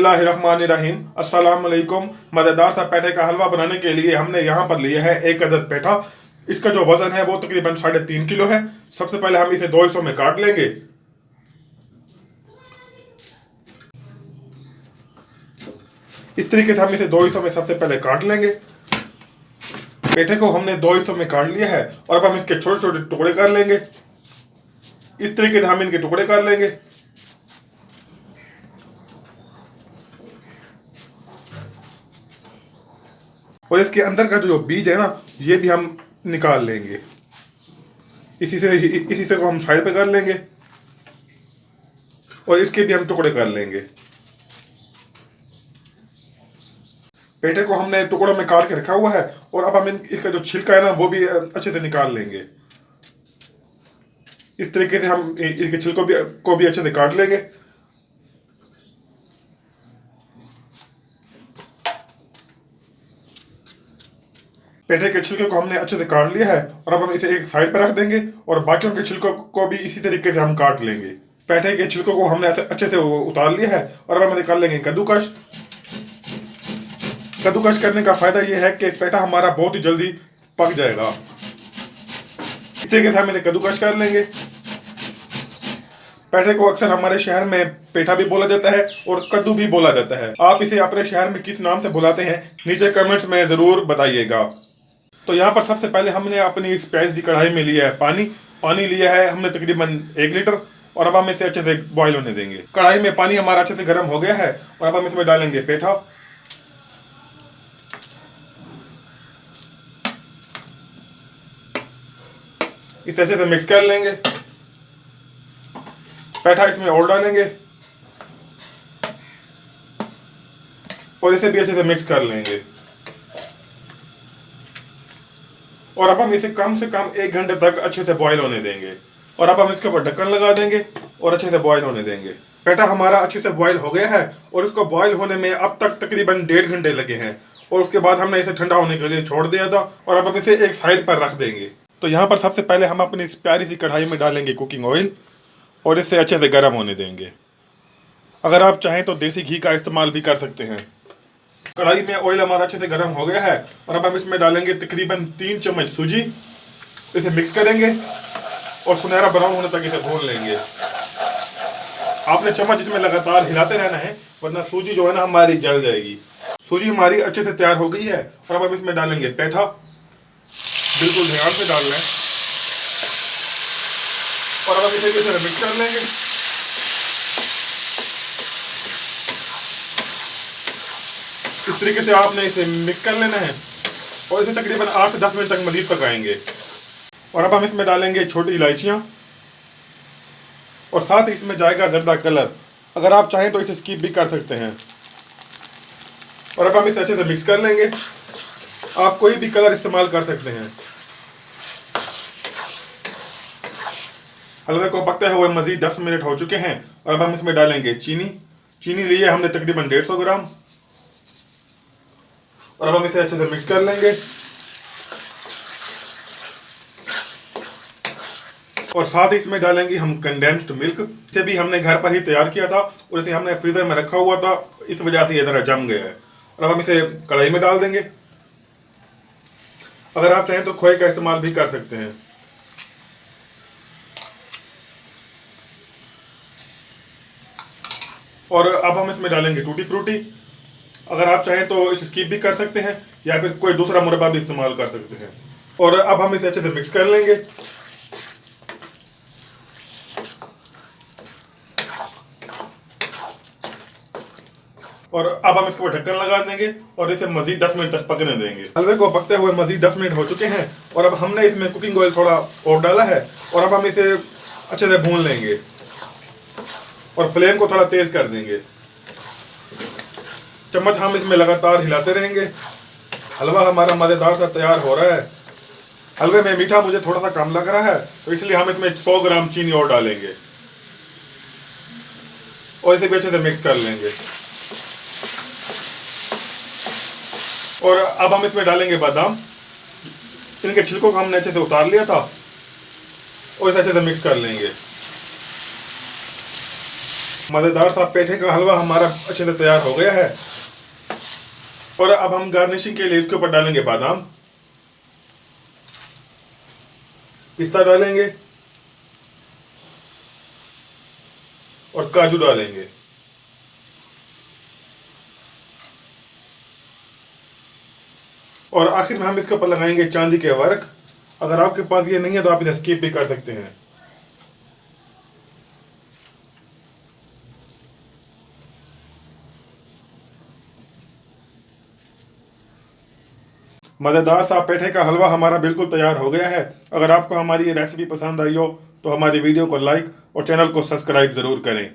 बिस्मिल्लाहिर्रहमानिर्रहीम। अस्सलाम वालेकुम। मज़ेदार सा पेठे का हलवा बनाने के लिए हमने यहाँ पर लिया है 1 अदद पेठा। इसका जो वजन है वो तकरीबन 3.5 किलो है। सबसे पहले हम इसे 2 हिस्सों में काट लेंगे। इस तरीके से हम इसे 2 हिस्सों में सबसे पहले काट लेंगे। पेठे को हमने 2 हिस्सों में काट लिया है और अब हम इसके छोटे छोटे टुकड़े कर लेंगे। इस तरीके से हम इनके टुकड़े कर लेंगे। और इसके अंदर का जो बीज है ना, ये भी हम निकाल लेंगे। इसी से को हम साइड पे कर लेंगे और इसके भी हम टुकड़े कर लेंगे। पेठे को हमने टुकड़ों में काट के रखा हुआ है और अब हम इसका जो छिलका है ना, वो भी अच्छे से निकाल लेंगे। इस तरीके से हम इसके छिलकों को भी अच्छे से काट लेंगे। पेठे के छिलके को हमने अच्छे से काट लिया है और अब हम इसे एक साइड पर रख देंगे और बाकियों के छिलकों को भी इसी तरीके से हम काट लेंगे। पेठे के छिलकों को हमने अच्छे से उतार लिया है और अब हम इसे कर लेंगे कद्दूकश। कद्दूकश करने का फायदा यह है कि पेठा हमारा बहुत ही जल्दी पक जाएगा। इस तरीके से हम इसे कद्दूकश कर लेंगे। पेठे को अक्सर हमारे शहर में पेठा भी बोला जाता है और कद्दू भी बोला जाता है। आप इसे अपने शहर में किस नाम से बुलाते हैं, नीचे कमेंट्स में जरूर बताइएगा। तो यहाँ पर सबसे पहले हमने अपनी इस प्याज की कढ़ाई में लिया है पानी लिया है हमने तकरीबन 1 लीटर और अब हम इसे अच्छे से बॉईल होने देंगे। कढ़ाई में पानी हमारा अच्छे से गर्म हो गया है और अब हम इसमें डालेंगे पेठा। इसे अच्छे से मिक्स कर लेंगे। पेठा इसमें और डालेंगे और इसे भी अच्छे से मिक्स कर लेंगे। और अब हम इसे कम से कम 1 घंटे तक अच्छे से बॉईल होने देंगे और अब हम इसके ऊपर ढक्कन लगा देंगे और अच्छे से बॉईल होने देंगे। पेठा हमारा अच्छे से बॉईल हो गया है और इसको बॉईल होने में अब तक तकरीबन 1.5 घंटे लगे हैं और उसके बाद हमने इसे ठंडा होने के लिए छोड़ दिया था और अब हम इसे एक साइड पर रख देंगे। तो यहाँ पर सबसे पहले हम अपनी इस प्यारी सी कढ़ाई में डालेंगे कुकिंग ऑयल और इसे अच्छे से गर्म होने देंगे। अगर आप चाहें तो देसी घी का इस्तेमाल भी कर सकते हैं। कढ़ाई में ऑयल हमारा अच्छे से गर्म हो गया है और अब हम इसमें डालेंगे तकरीबन 3 चम्मच सूजी। इसे मिक्स करेंगे और सुनहरा ब्राउन होने तक इसे भून लेंगे। आपने चम्मच इसमें लगातार हिलाते रहना है वरना सूजी जो है ना हमारी जल जाएगी। सूजी हमारी अच्छे से तैयार हो गई है और अब हम इसमें डालेंगे पेठा। बिल्कुल ध्यान से डालना है और अब हम इसे अच्छे से मिक्स कर लेंगे। इस तरीके से आपने इसे मिक्स कर लेना है और इसे तकरीबन 8 से 10 मिनट तक मजीद पकाएंगे। और अब हम इसमें डालेंगे छोटी इलायचियाँ और साथ ही इसमें जाएगा जर्दा कलर। अगर आप चाहें तो इसे स्किप भी कर सकते हैं। और अब हम इसे अच्छे से मिक्स कर लेंगे। आप कोई भी कलर इस्तेमाल कर सकते हैं। हलवे को पकते हुए मजीद 10 मिनट हो चुके हैं और अब हम इसमें डालेंगे चीनी लिए हमने तकरीबन 150 ग्राम और अब हम इसे अच्छे से मिक्स कर लेंगे। और साथ ही इसमें डालेंगे हम कंडेंस्ड मिल्क। इसे भी हमने घर पर ही तैयार किया था और इसे हमने फ्रीजर में रखा हुआ था, इस वजह से ये ज़रा जम गया है। और अब हम इसे कढ़ाई में डाल देंगे। अगर आप चाहें तो खोए का इस्तेमाल भी कर सकते हैं। और अब हम इसमें डालेंगे टूटी फ्रूटी। अगर आप चाहें तो इसे स्किप भी कर सकते हैं या फिर कोई दूसरा मुरब्बा भी इस्तेमाल कर सकते हैं। और अब हम इसे अच्छे से मिक्स कर लेंगे। और अब हम इसके ऊपर ढक्कन लगा देंगे और इसे मजीद 10 मिनट तक पकने देंगे। हलवे को पकते हुए मजीद 10 मिनट हो चुके हैं और अब हमने इसमें कुकिंग ऑयल थोड़ा और डाला है और अब हम इसे अच्छे से भून लेंगे और फ्लेम को थोड़ा तेज कर देंगे। चम्मच हम इसमें लगातार हिलाते रहेंगे। हलवा हमारा मज़ेदार सा तैयार हो रहा है। हलवे में मीठा मुझे थोड़ा सा कम लग रहा है तो इसलिए हम इसमें 100 ग्राम चीनी और डालेंगे और इसे भी अच्छे से मिक्स कर लेंगे। और अब हम इसमें डालेंगे बादाम। इनके छिलकों को हमने अच्छे से उतार लिया था और इसे अच्छे से मिक्स कर लेंगे। मज़ेदार सा पेठे का हलवा हमारा अच्छे से तैयार हो गया है। और अब हम गार्निशिंग के लिए इसके ऊपर डालेंगे बादाम, पिस्ता डालेंगे और काजू डालेंगे। और आखिर में हम इसके ऊपर लगाएंगे चांदी के वर्क। अगर आपके पास ये नहीं है तो आप इसे स्किप भी कर सकते हैं। मज़ेदार सा पेठे का हलवा हमारा बिल्कुल तैयार हो गया है। अगर आपको हमारी ये रेसिपी पसंद आई हो तो हमारी वीडियो को लाइक और चैनल को सब्सक्राइब ज़रूर करें।